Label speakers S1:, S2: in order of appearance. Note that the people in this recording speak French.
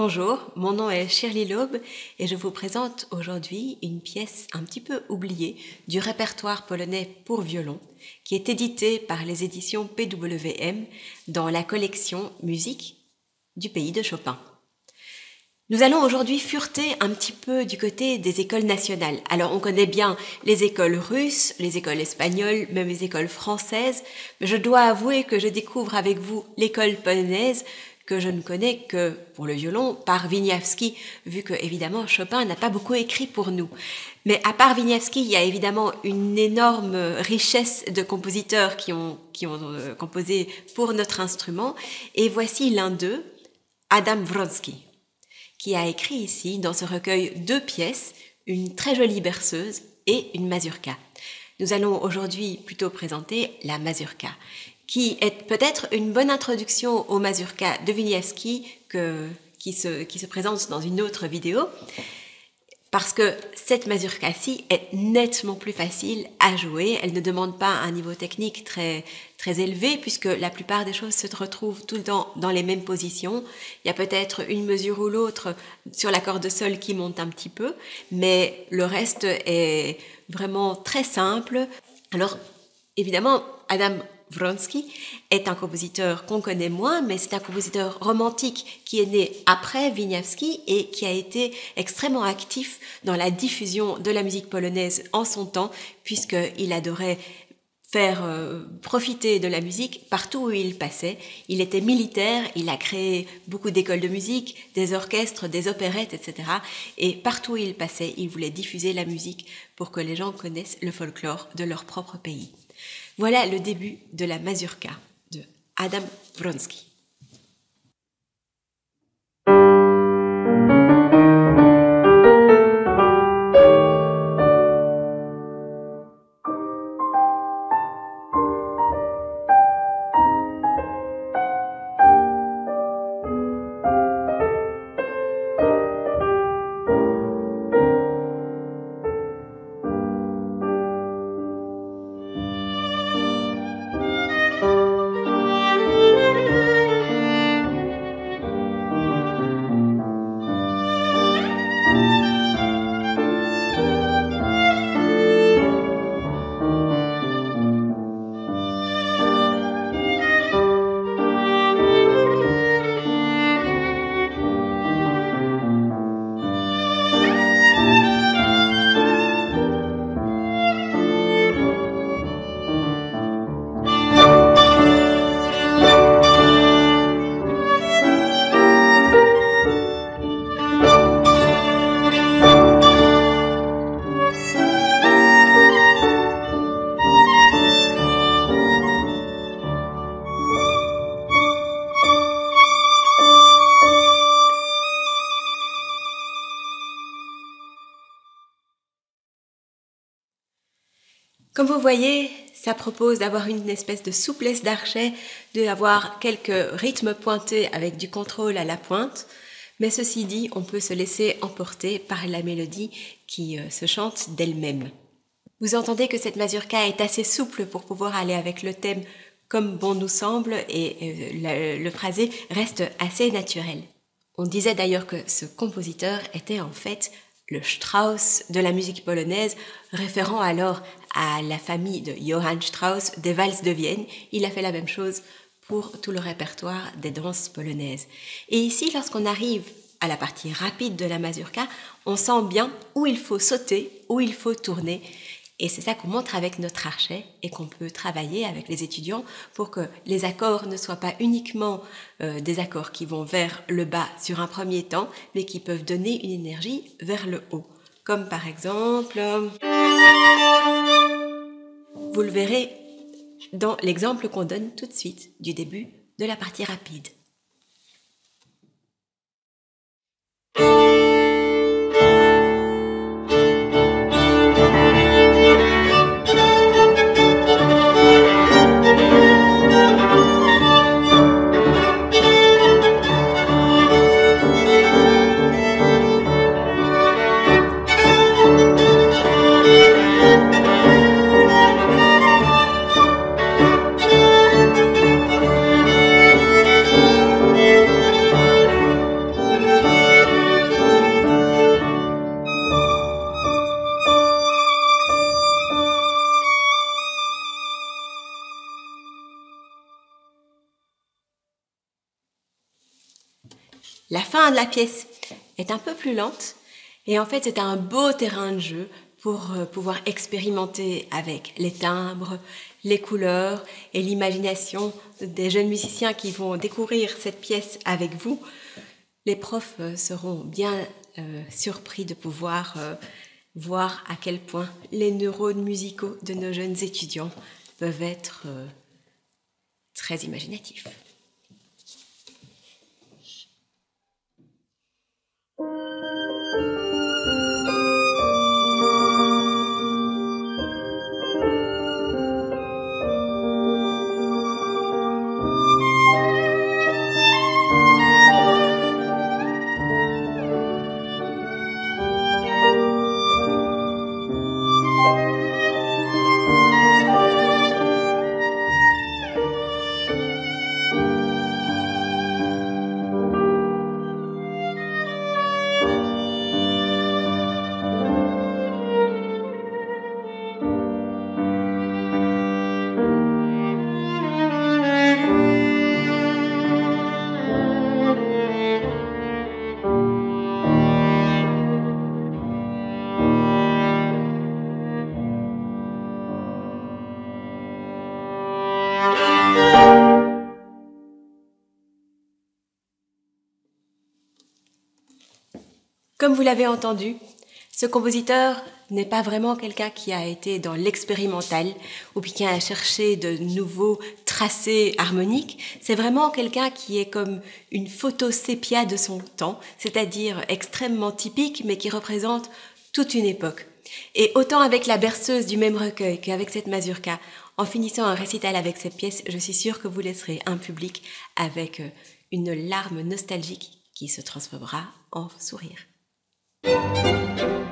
S1: Bonjour, mon nom est Shirley Laube et je vous présente aujourd'hui une pièce un petit peu oubliée du répertoire polonais pour violon qui est édité par les éditions PWM dans la collection Musique du pays de Chopin. Nous allons aujourd'hui fureter un petit peu du côté des écoles nationales. Alors on connaît bien les écoles russes, les écoles espagnoles, même les écoles françaises, mais je dois avouer que je découvre avec vous l'école polonaise que je ne connais que pour le violon par Wieniawski, vu que évidemment Chopin n'a pas beaucoup écrit pour nous. Mais à part Wieniawski, il y a évidemment une énorme richesse de compositeurs qui ont composé pour notre instrument, et voici l'un d'eux, Adam Wronski, qui a écrit ici dans ce recueil 2 pièces, une très jolie berceuse et une mazurka. Nous allons aujourd'hui plutôt présenter la mazurka, qui est peut-être une bonne introduction au mazurka de Wieniawski qui se présente dans une autre vidéo, parce que cette mazurka-ci est nettement plus facile à jouer. Elle ne demande pas un niveau technique très élevé, puisque la plupart des choses se retrouvent tout le temps dans les mêmes positions. Il y a peut-être une mesure ou l'autre sur la corde sol qui monte un petit peu, mais le reste est vraiment très simple. Alors, évidemment, Adam Wronski est un compositeur qu'on connaît moins, mais c'est un compositeur romantique qui est né après Wieniawski et qui a été extrêmement actif dans la diffusion de la musique polonaise en son temps, puisqu'il adorait faire profiter de la musique partout où il passait. Il était militaire, il a créé beaucoup d'écoles de musique, des orchestres, des opérettes, etc. Et partout où il passait, il voulait diffuser la musique pour que les gens connaissent le folklore de leur propre pays. Voilà le début de la mazurka de Adam Wronski. Comme vous voyez, ça propose d'avoir une espèce de souplesse d'archet, d'avoir quelques rythmes pointés avec du contrôle à la pointe, mais ceci dit, on peut se laisser emporter par la mélodie qui se chante d'elle-même. Vous entendez que cette mazurka est assez souple pour pouvoir aller avec le thème comme bon nous semble, et le phrasé reste assez naturel. On disait d'ailleurs que ce compositeur était en fait le Strauss de la musique polonaise, référant alors à la famille de Johann Strauss des valses de Vienne. Il a fait la même chose pour tout le répertoire des danses polonaises. Et ici, lorsqu'on arrive à la partie rapide de la mazurka, on sent bien où il faut sauter, où il faut tourner. Et c'est ça qu'on montre avec notre archet et qu'on peut travailler avec les étudiants pour que les accords ne soient pas uniquement des accords qui vont vers le bas sur un premier temps, mais qui peuvent donner une énergie vers le haut. Comme par exemple, vous le verrez dans l'exemple qu'on donne tout de suite du début de la partie rapide. La fin de la pièce est un peu plus lente et en fait c'est un beau terrain de jeu pour pouvoir expérimenter avec les timbres, les couleurs et l'imagination des jeunes musiciens qui vont découvrir cette pièce avec vous. Les profs seront bien surpris de pouvoir voir à quel point les neurones musicaux de nos jeunes étudiants peuvent être très imaginatifs. Comme vous l'avez entendu, ce compositeur n'est pas vraiment quelqu'un qui a été dans l'expérimental ou qui a cherché de nouveaux tracés harmoniques. C'est vraiment quelqu'un qui est comme une photo sépia de son temps, c'est-à-dire extrêmement typique mais qui représente toute une époque. Et autant avec la berceuse du même recueil qu'avec cette mazurka, en finissant un récital avec cette pièce, je suis sûre que vous laisserez un public avec une larme nostalgique qui se transformera en sourire. Thank you.